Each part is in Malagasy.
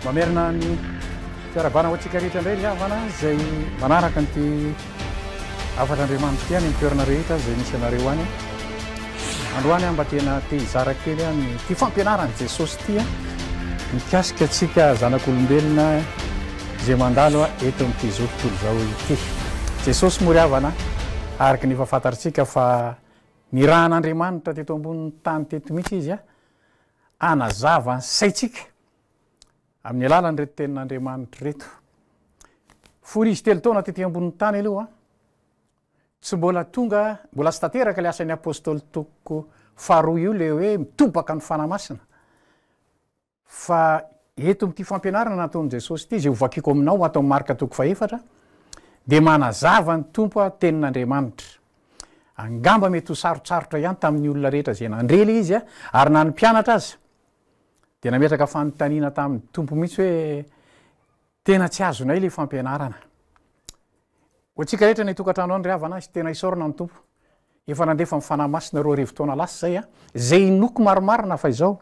mamerina ny fiaravana ho antsika rehetra indray liavana zay manaraka nyty afatr'andriamanitra ty any toerana rehetra zay misy anareo any androany mba tena te hizara kely any ty fampianarany Jesosy ty mikasika atsika zanak'olombelona zay mandalo eto amin'ity zao tontolo zao ity. Jesosy moa ry havana araky ny fahafantaritsika fa ny rahan'Andriamanitra teto ambonin'ny tany teto mihitsy izy anazava ny saitsika amin'ny alalany reto tenin'Andriamanitra reto. Fony izy telo taona tety ambonin'ny tany aloha tsy mbola tonga mbola tsy tanteraka le asan'ny apôstôly toko faharoa io le hoe mitobaka ny fanamasina fa eto amin'ity fampianarana nataon'i Jesosy ity zay hovakiko aminao atao marika toko fahefatra dia manazava ny tompo tenin'Andriamanitra. Angamba mety ho sarotsarotra ihany tamin'ny olona rehetra zay nandrely izy ary na ny mpianatra azy dia nametraka fanontaniana tamin'ny tompo mihitsy hoe tena tsy azonay le fampianarana. Ho antsika rehetra ny tokantrano any ry havana sy tena isaorana ny tompo efa nandefa ny fanamasina roa arivo taona lasa zay zay inoko maromarina fa izao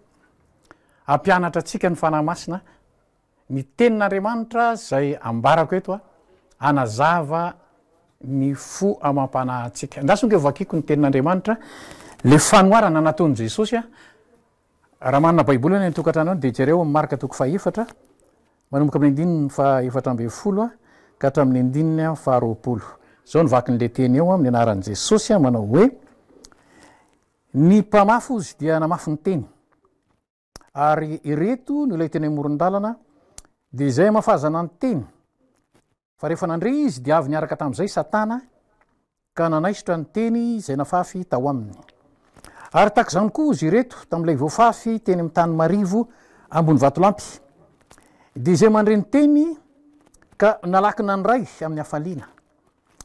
ampianatra atsika ny fanamasina ny tenin'Andriamanitra zay ambarako eto anazava ny fo amampanahy atsika. Ndasonge vakiko ny tenin'Andriamanitra le fanoarana nataon'i Jesosy raha manana baiboly ny tokantrano any dia jereo amin'ny marika toko fahefatra manomboka amin'ny andininy fahaefatra ambin'ny folo ka hatramin'ny andininy faharoapolo. Zao ny vakin'le teny eo amin'ny anaran'i Jesosy manao hoe ny mpamafy ozy dia namafy ny teny ary ireto no ilay teny amoron-dalana dia izay mafazana ny teny fa rehefa nandre izy dia avy niaraka tamin'izay Satana ka nanaisotra ny teny izay nafafy tao aminy. Ary tak izany koa izy ireto tamin'ilay voafafy teny amin'ny tany marivo ambony vatolampy dia izay mandre ny teny ka nalaky nandray amin'ny hafaliana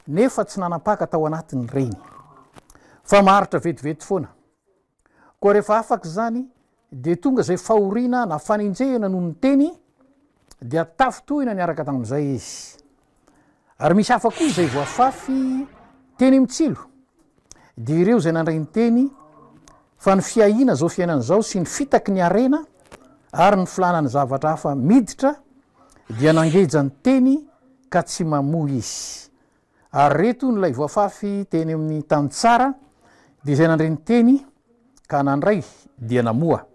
nefa tsy nanapaka tao anatiny reny fa maharitra vetivety foana. Koa rehefa afaka izany dia tonga izay fahoriana na faninjehana noho ny teny dia tafitohina niaraka tamin'izay izy. Ary misy hafa koa izay voafafy teny mitsilo dia ireo izay nandray ny teny fa ny fiahina zao fiainana zao sy ny fitaky ny arena ary ny filanany zavatra hafa miditra dia nangeja ny teny ka tsy mamoy izy. Ary reto nylay voafafy teny amin'ny tany tsara dia izay nandray ny teny ka nandray dia namoa.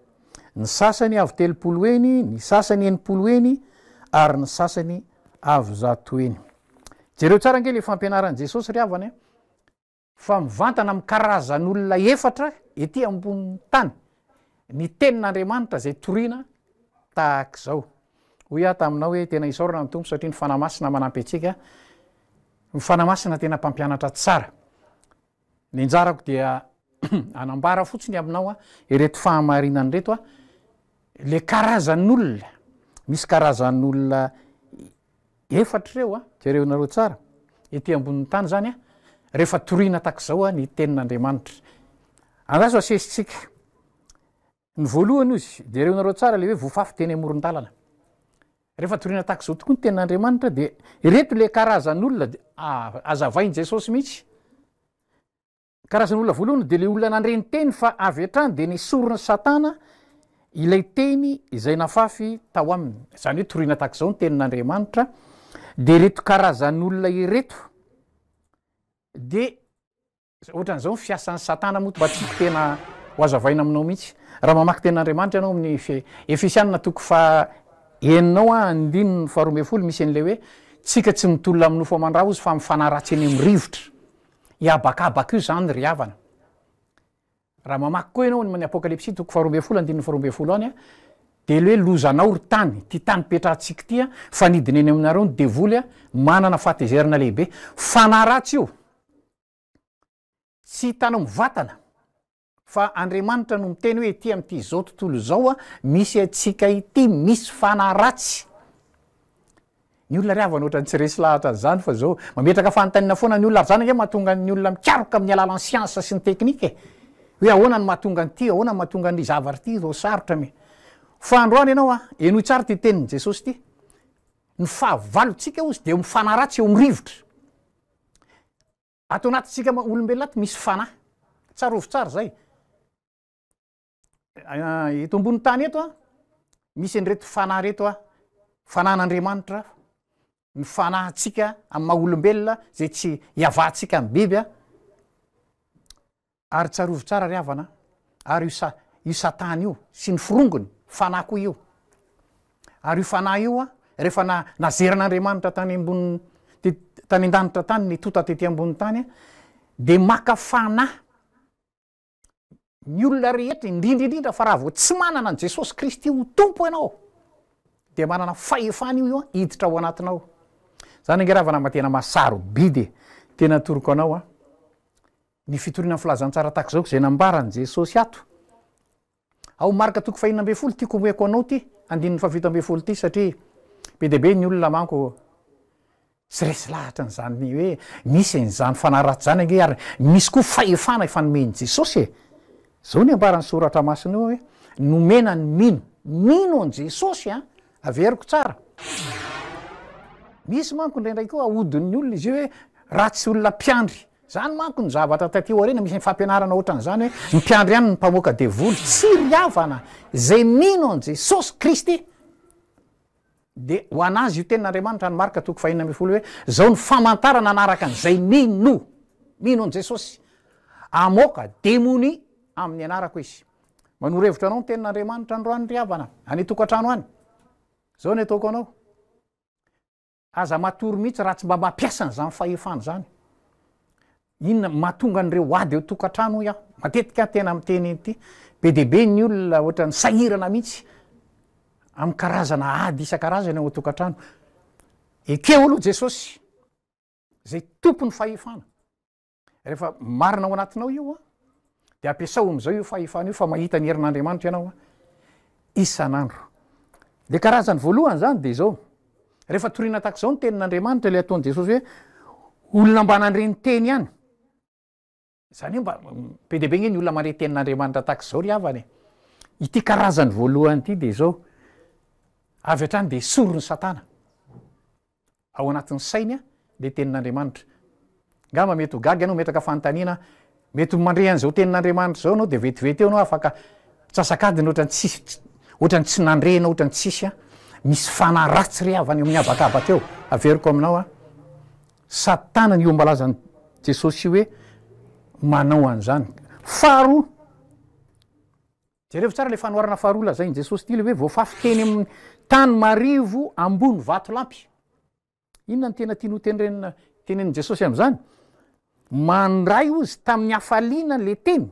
Ny sasany avy 30 eny, ny sasany 80 eny ary ny sasany avy 100 eny. Jereo tsara nge le fampianaran'i Jesosy ry havany fa mivantana amin'ny karazan'olona efatra ety ambonin'ny tany ny tenin'Andriamanitra zay toriana tahaka izao. Hoy taminao hoe tena isaorana ny tompo satria ny fanamasina manampy antsika, ny fanamasina tena mpampianatra tsara. Ny anjarako dia anambara fotsiny aminao ireto fahamarinany reto le karazan'olona misy karazan'olona efatra ireo jereo nareo tsara ety ambonin'ny tany zany rehefa toriana tak'izao ny tenin'Andriamanitra. Andaso asesitsika ny voalohany izy jereo nareo tsara le hoe voafafy teny amoron-dalana. Rehefa toriana tak'izao tokoa ny tenin'Andriamanitra dia ireto le karazan'olona azavain' Jesosy mihitsy. Karazan'olona voalohany dia le olona nandre ny teny fa avy hatrany dia nisorona Satana ilay teny izay nafafy tao aminy. Izany hoe toriana tak'izao ny tenin'Andriamanitra dia ireto karazan'olona ireto dia ohatran'izao ny fiasan'ny Satana moa mba tiako tena ho azavaina aminao mihitsy. Raha mamaky tenin'Andriamanitra ianao amin'ny Efesianina toko faheninao andininy faharoa ambin'ny folo misy an'ilay hoe tsika tsy mitolona amin'ny nofo aman-drah izy fa mifanaratsy eny amin'ny rivotra. Iabakabaka io zany ry havana. Raha mamaky koa ianao ny Apokalipsy toko faharoa ambin'ny folo andininy faharoa ambin'ny folo any dia le hoe lozanao ry tany ty tany petrahantsika ty fanidina eny aminareo ny devoly manana fahatezerana lehibe. Fanaratsy io tsy hitanao mivatana fa Andriamanitra no miteny hoe ety amin'ity zao tontolo zao misy atsika ity misy fanaratsy. Ny olona ry havana ohatrany tsy resy lahatra zany fa zao mametraka fanontaniana foana ny olona ary zany nge mahatonga ny olona mikaroka amin'ny alalan'ny siansa sy ny teknika hoe ahoana ny mahatonga an'ity, ahoana ny mahatonga ny zavatra ity ro sarotra me. Fa androany ianao enoy tsara ty tenin'i Jesosy ity. Ny fahavalontsika ozy dia mifanaratsy eo mirivotra. Ato anatintsika olombelona ato misy fanahy tsarovy tsara zay. Eto ambony tany eto misy an'ireto fanahy reto fanan'andriamanitra ny fanahintsika amin'ny maha olombelona zay tsy hiavantsika amin'ny biby ary tsarovy tsara ry havana ary io satana io sy ny firongony fanahy koa io ary io fanahy io rehefa nazeran'andriamanitra tany ambony tany an-danitra tany ny tota tety ambony tany de maka fanahy ny olona rehetra indrindraindrindra fa raha vao tsy manana an Jesosy Kristy ho tompo ianao de manana fahefana io hiditra ao anatinao. Zany angeravana matena masarobidy tena toroko anao ny fitoriana filazantsara tahaka zao zay nambarany Jesosy ato ao marika toko 5 tiako omeko anao ty 7 ty satria be de be ny olona manko tsy resy lahatra n'zany hoe misy n'zany fanaratsy zany ange ary misy koa fahefana efanomeny Jesosy zao ny ambarany soratra masina io hoe nomena ny mino an Jesosy averiko tsara. Misy manko ndraindray koa ahodin'ny olona izy hoe raha tsy olona mpiandry zany manko ny zavatra tateo arena misy ny fampianarana ohatran'izany hoe ny mpiandry ihany ny mpamoaka devoly tsy riavana zay mino an Jesosy Kristy de ho anazy io tenin'Andriamanitra ny marika toko 5 hoe zao ny famantarana anaraka an'izay mino an Jesosy amoaka demony amin'ny anarako izy. Manorevitra anao ny tenin'Andriamanitra androany riavana any tokantrano any zao ny ataoko anao aza matory mihitsy raha tsy mba mampiasa n'zany fahefana zany inona mahatonga an'ireo ady eo tokantrano matetika tena miteny ity be de be ny olona ohatra ny sahirana mihitsy amin'ny karazana ady isan-karazany ao tokantrano ekeo aloha Jesosy zay tompony fahefana rehefa marina ao anatinao io de ampiasao am'izao io fahefana io fa mahita ny herin'Andriamanitra ianao isan'andro. De karazany voalohany zany de zao rehefa toriana tahaka zao ny tenin'Andriamanitra le ataon'i Jesosy hoe olona mba nandreny teny ihany zany io mba be de be nge ny olona mare tenin'Andriamanitra tahaka zao ry havany ity karazany voalohany ity de zao avy hatrany de sorony satana ao anatin'ny sainy de tenin'Andriamanitra ngamba mety ho gaga ianao metaka fanontaniana mety mandre an'izao tenin'Andriamanitra zao anao de vetivety eo anao afaka tsasakadiny ohatrany tsy nandrena ohatrany tsisy misy fanahy ratsy ry havany amin'ny abakabaka eo averiko aminao satana ny io mbalazany Jesosy hoe manao an'izany. Faharoa jereo tsara le fanoarana faharoa lazainy Jesosy ty le hoe voafafy teny amin'ny tany marivo ambony vato lampy. Inona ny tena tiano tenenin Jesosy am'izany? Mandray ozy tamin'ny hafaliana le teny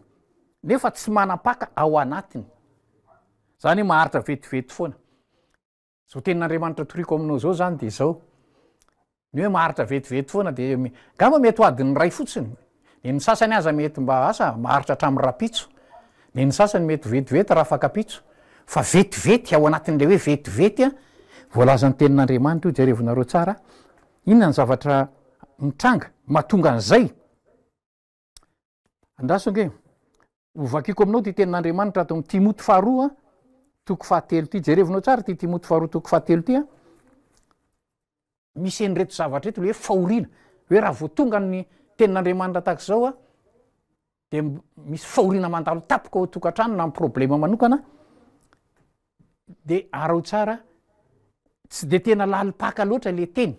nefa tsy manapaka ao anatiny zany hoe maharitra vetivety foana. Zao tenin'Andriamanitra toriko aminao zao zany de zao ny hoe maharitra vetivety foana de ngamba mety ho adiny ray fotsiny ny sasany aza mety mba asa maharitra hatramin'ny rapitso ny sasany mety vetivety raha fakapitso fa vetivety ao anatin'le hoe vetivety voalazan'ny tenin'Andriamanitra io jerevonareo tsara inona ny zavatra mitranga mahatonga an'izay andrasonge hovakiko aminao ty tenin'Andriamanitra ato amin'ny Timoty faharoa toko 7 ty jerevonao tsara ty Timoty faharoa toko 7 ty misy enreto zavatra reto le hoe fahoriana hoe raha vo tonga ny tenin'Andriamanitra tahaka zao de misy fahoriana mandalo tapoka ao tokantrano na problema manokana de arao tsara tsy de tena lalipaka loatra le teny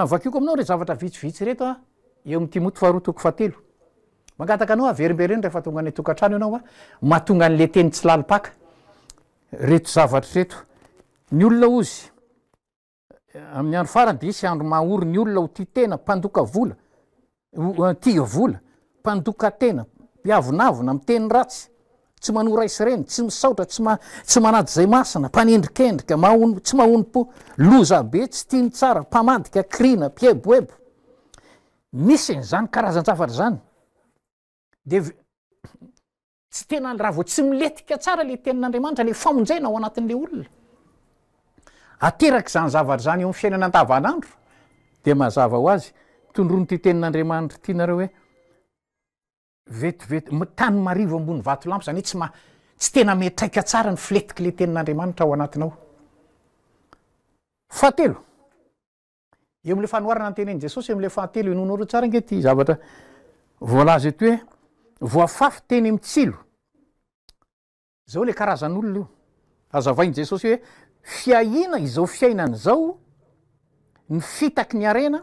vakiko aminao re zavatra vitsivitsy reto eo amin'ny Timoty faharoa toko 7 mangataka anao averimbereny rehefa tonga ny tokantrano ianao mahatonga an'le teny tsy lalipaka reto zavatra reto ny olona ozy amin'ny andro farany de isy andro mahaory ny olona ho tia tena mpandoka vola tia vola mpandoka tena mpiavonavona miteny ratsy tsy manora isy reny tsy misaotra tsy manady zay masina mpanendrikendrika tsy mahonompo loza be tsy tiany tsara mpamadika krina mpieboebo misy n'zany karazan-javatra zany de tsy tena raha vo tsy miletika tsara le tenin'Andriamanitra le famonjena ao anatin'le olona ateraka zany zavatra zany eo amin'ny fiainana andavanandro de mazava ho azy tondrony ty tenin'Andriamanitra tianareo hoe vetivety tany marivo ambony vato lampy zany hoe tsy tena metraika tsara ny filetiky le tenin'Andriamanitra ao anatinao. Fahatelo eo am'le fanoarana ny tenen'i Jesosy am'le fahatelo inonao reo tsara nge ty zavatra voalaza eto hoe voafafy teny amin'ny tsilo zao le karazan'olona io azavainy Jesosy hoe fiahina izao fiainana izao, ny fitaky ny arena,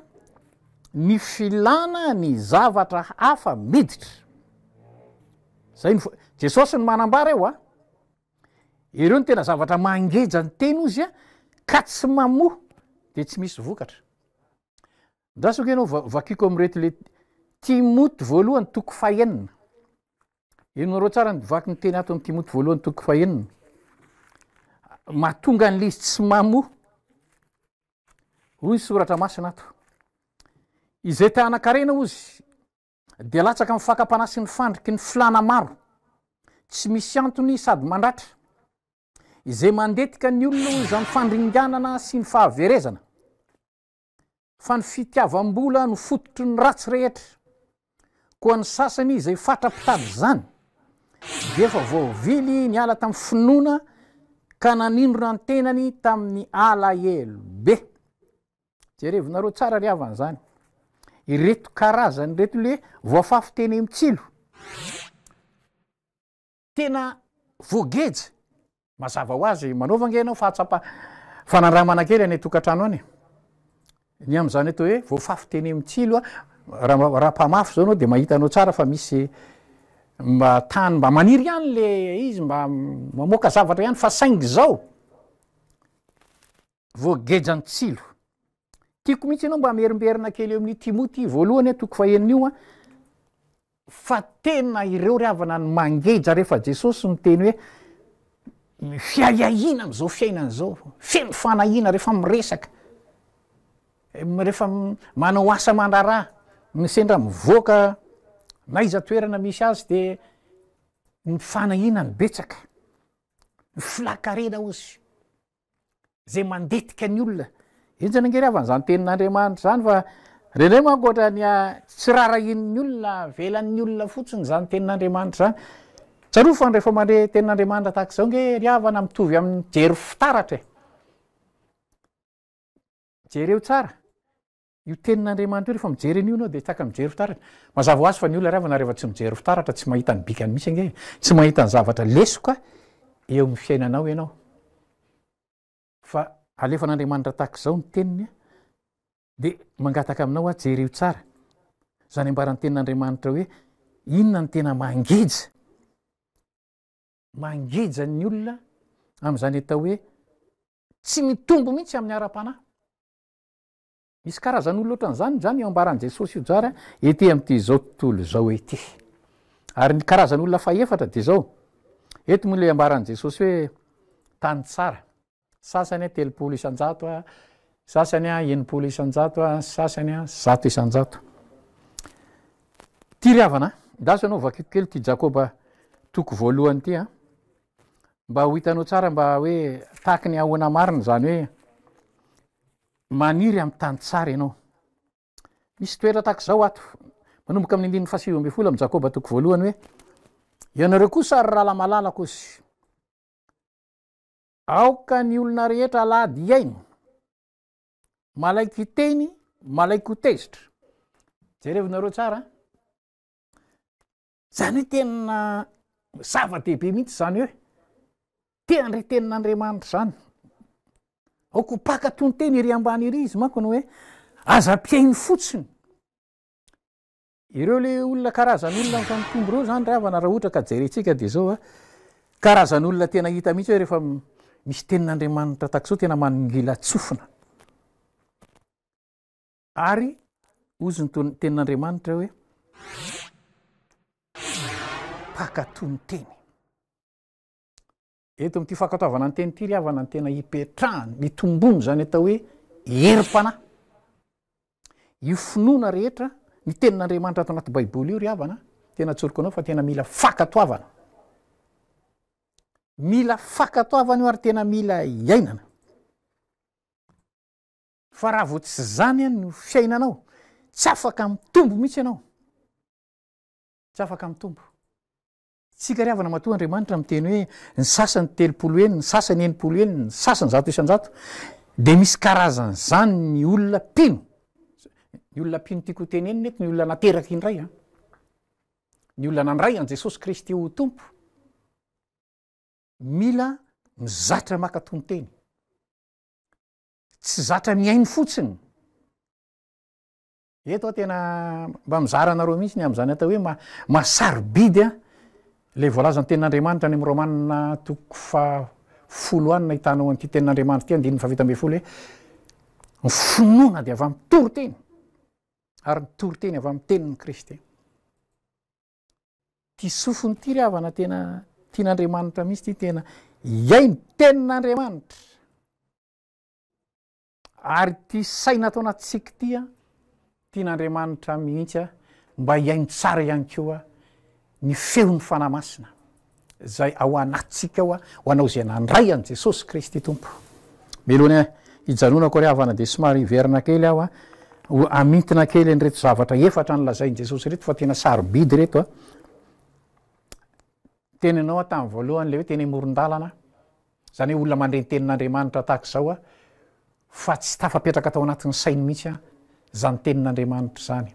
ny filana ny zavatra hafa miditra. Zay Jesosy ny manambara eo a, ireo ny tena zavatra mangeja ny teny ozy a, ka tsy mamoha de tsy misy vokatra. Ndasoko ianao vakiko am'reto le Timoty voalohany toko fahenina. Enareo tsara ny vaky ny teny ato amin'ny Timoty voalohany toko fahenina. Mahatonga an'izy tsy mamoha. Hoy ny soratra masina ato. Izay te hanan-karena ozy dia latsaka mifakapana sy ny fandriky ny filana maro, tsy misy antony sady mandratra, izay mandetika ny olona izany fandringanana sy ny fahaverezana. Fa ny fitiavam-bola no fototry ny ratsy rehetra. Koa ny sasany izay fatra-pitady zany dia efa voavily ny ala tamin'ny finoana ka nanindrona ny tenany tamin'ny alahelo be. Jerevinareo tsara ry havan'izany. Ireto karazany reto le voafafy teny mitsilo, tena voageja. Mazava ho azy manaova nge ianao fanandramana kely any tokantrano any. Ny am'izany eto hoe voafafy teny mitsilo raha mpamafy zao anao de mahita anao tsara fa misy mba tany mba maniry ihany le izy mba mamoaka zavatra ihany fa saingy zao voageja ny tsilo. Tiako mihitsy ianao mba merimberina kely eo amin'ny Timoty voalohany toko fahenina io fa tena ireo ry havana ny mangeja rehefa Jesosy ny teny hoe fiahiahina am'izao fiainana zao, feno fanahina rehefa miresaka, rehefa manao asa mandraraha, misendra mivoaka na iza toerana misy azy de ny fanahina ny betsaka, ny filakarena ozy, zay mandetika ny olona. Intsana ngery havan'izany tenin'Andriamanitra zany fa reny manko ohatra ny tsy rarahin'ny olona, velan'ny olona fotsiny zany tenin'Andriamanitra zany. Tsaroa fa rehefa mande tenin'Andriamanitra tahaka izao nge ry havana mitovy amin'ny jery fitaratra. Jereo tsara. Io tenin'Andriamanitra io rehefa mijery an'io anao de tsaka mijery fitaratra. Mazava ho azy fa ny olona ry havana rehefa tsy mijery fitaratra tsy mahita ny bikany misy nge, tsy mahita ny zavatra lesoka eo amin'ny fiainanao ianao. Fa alefan'Andriamanitra tahaka izao ny teniny de mangataka aminao jereo tsara. Zany ambaran'ny tenin'Andriamanitra hoe inona ny tena mangeja. Mangeja ny olona amin'izany atao hoe tsy mitombo mihitsy amin'ny ara-panahy. Misy karazan'olona ohatran'izany zany eo ambaran'i Jesosy io tsara ety amin'ity zao tontolo zao ety. Ary ny karazan'olona faefatra de zao. Eto moa le ambaran'i Jesosy hoe tany tsara. Sasany 30 isanjato, sasany 80 isanjato, sasany 100 isanjato. Ty ry havana, ndaso anao vakiko kely ty Jakoba toko voalohany ty mba ho hitanao tsara mba hoe tahaky ny ahoana marina zany hoe maniry amin'ny tany tsara ianao. Misy toera tahaka izao ato manomboka amin'ny 1:7 amin'ny Jakoba toko voalohany hoe ianareo kosa ary rahala malalaka ozy, aoka ny olona rehetra alady iainy, malaiky teny, malaiky ho tezitra. Jerevinareo tsara. Zany hoe tena zava-dehibe mihitsy zany hoe te andre tenin'Andriamanitra zany. Aoko mpakatony teny ery ambany ery izy manko no hoe aza-piainy fotsiny. Ireo le olona karazan'olona mifamitombo reo zany ry havana raha ohatra ka jerentsika de zao karazan'olona tena hita mihitsy hoe rehefa misy tenin'Andriamanitra tahaka izao tena manongila tsofina. Ary ozy ny tenin'Andriamanitra hoe mpakatony teny. Eto amin'ity fankatoavana ny teny ity ry havana ny tena hipetrahany, mitombony zany atao hoe herim-panahy. Io finoana rehetra ny tenin'Andriamanitra ato anaty baiboly io ry havana, tena atsoriko anao fa tena mila fankatoavana. Mila fankatoavana io ary tena mila iainana. Fa raha vao tsy zany no fiainanao, tsy afaka mitombo mihitsy ianao. Tsy afaka mitombo. Tsika ry havana matoa Andriamanitra miteny hoe ny sasany 30 eny, ny sasany 80 eny, ny sasany 100 isanjato. De misy karazany zany ny olona pino. Ny olona pino tiako teny eny nety ny olona nateraky indray. Ny olona nandray an Jesosy Kristy ho tompo. Mila mizatra makatony teny. tsy zatra miainy fotsiny. Eto a tena mba mizaranareo mihitsy ny am'izany atao hoe masarobidy a le voalazany tenin'Andriamanitra ny Romanina 10 any nahitanao an'ity tenin'Andriamanitra ty 1:20 hoe ny finoana de avy amin'ny toroteny ary ny toroteny avy amin'ny tenin'ny Kristy. Ty sofiny ty ryavana tena tian'Andriamanitra mihitsy ty tena iainy tenin'Andriamanitra ary ty saina atao anatsika ty a tian'Andriamanitra mihitsy a mba iainy tsara ihany koa ny feon'ny fanamasina zay ao anatsika ao a ho anao zay nandray an' Jesosy Kristy tompo. Melohany hijanonako ry havana de somary iverina kely aho a amintina kely an'reto zavatra efatra nylazain' Jesosy reto fa tena sarobidy reto a. Teninao a tamin'ny voalohany le hoe teny amoron-dalana zany hoe olona mandreny tenin'Andriamanitra tahaka zao a fa tsy tafapetraka atao anatin'ny sainy mihitsy a zany tenin'Andriamanitra zany.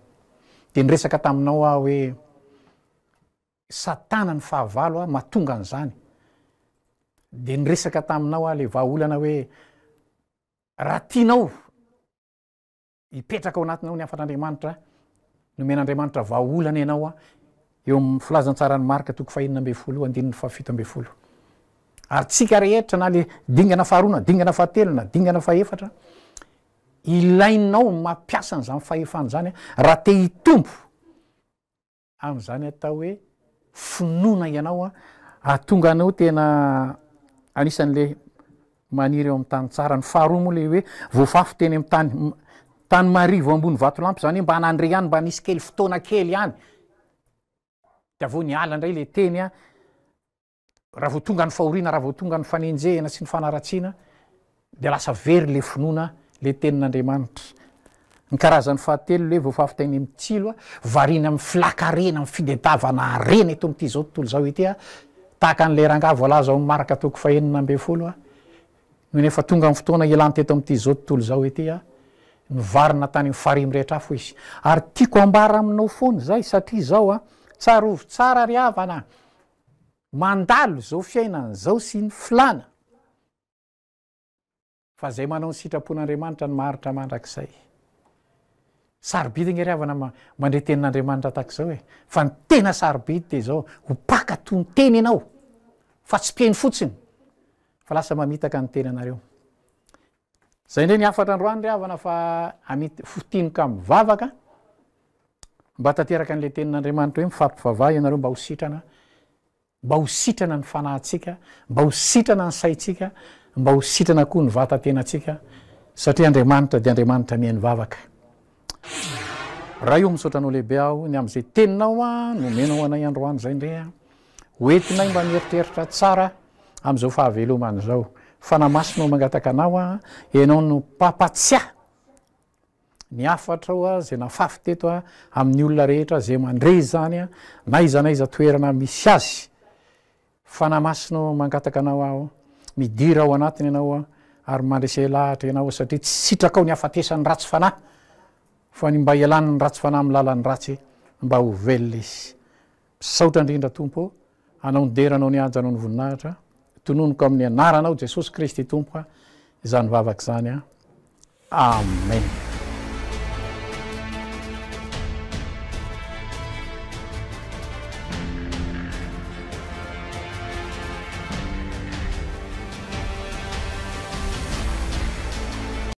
De nyresaka taminao a hoe Satana ny fahavalo a mahatonga an'izany. De nyresaka taminao a le vahaolana hoe raha tianao hipetraka ao anatinao ny afan'Andriamanitra nomen'Andriamanitra vahaolana ianao a eo amin'ny filazantsarany Marka 5:17 ary tsika rehetra na le dingana faharoa na dingana fahatelo na dingana fahaefatra ilainao mampiasa an'izany fahefana zany raha te hitombo am'izany atao hoe finoana ianao a atonga anao tena anisan'le maniry eo amin'ny tany tsara. Ny faharoa moa le hoe voafafy teny amin'ny tany marivo ambony vatolampy zany hoe mba hanandre ihany mba nisy kely fotoana kely ihany de avao ny ala indray le teny a raha vo tonga ny fahoriana raha vo tonga ny fanenjehana sy ny fanaratsiana de lasa very le finoana le tenin'Andriamanitra. Ny karazan'ny fahatelo le voafafy teny amin'ny tsilo a variana amin'ny filakarena amin'ny fidedavana arena eto amin'ity zao tontolo zao ity a tahaka an'le rangah voalaza ao Marka 4:9 a no nefa tonga amin'ny fotoana ialany teto amin'ity zao tontolo zao ity a nyvarina tany amin'ny farimy rehetra afo izy. Ary tiako ambara aminao foana zay satria zao a tsarovy tsara ry havana mandalo zao fiainana zao sy ny filana fa zay manao ny sitrapon'Andriamanitra ny maharitra mandrakizay. Sarobidy ny ry havana mandre tenin'Andriamanitra tahak'izao e fa ny tena sarobidy de zao ho pakatony teny ianao fa tsy piainy fotsiny fa lasa mamitaka ny teny anareo. Zay ndray ny afatra androany ry havana fa fotianoka mivavaka mba tanteraka an'le tenin'Andriamanitra hoe mifampivavaha ianareo mba ho sitrana ny fanahintsika, mba ho sitrana ny saitsika, mba ho sitrana koa ny vatantenatsika satria Andriamanitra de Andriamanitra mihainy vavaka. Raha io misaotranao lehibe aho ny am'izay teninao a nomenao anay androany zay ndray a hoentinay mba mieritreritra tsara am'izao fahavelomany zao. Fanamasinao mangataka anao a ianao no papatsia ny afatra ao a zay nafafy teto a amin'ny olona rehetra zay mandre zany a na iza toerana misy azy. Fanamasinao mangataka anao aho midira ao anatiny ianao a ary mandresy lahatra ianao satria tsy sitraka ao ny afatesan'ny ratsy fanahy fa ny mba ialany ny ratsy fanahy amin'ny lalan'ny ratsy mba ho velona izy. Misaotra indrindra tompo anao nideranao ny ajanao ny voninahitra tononoko amin'ny anaranao Jesosy Kristy tompo a izany vavaka zany a. Amen.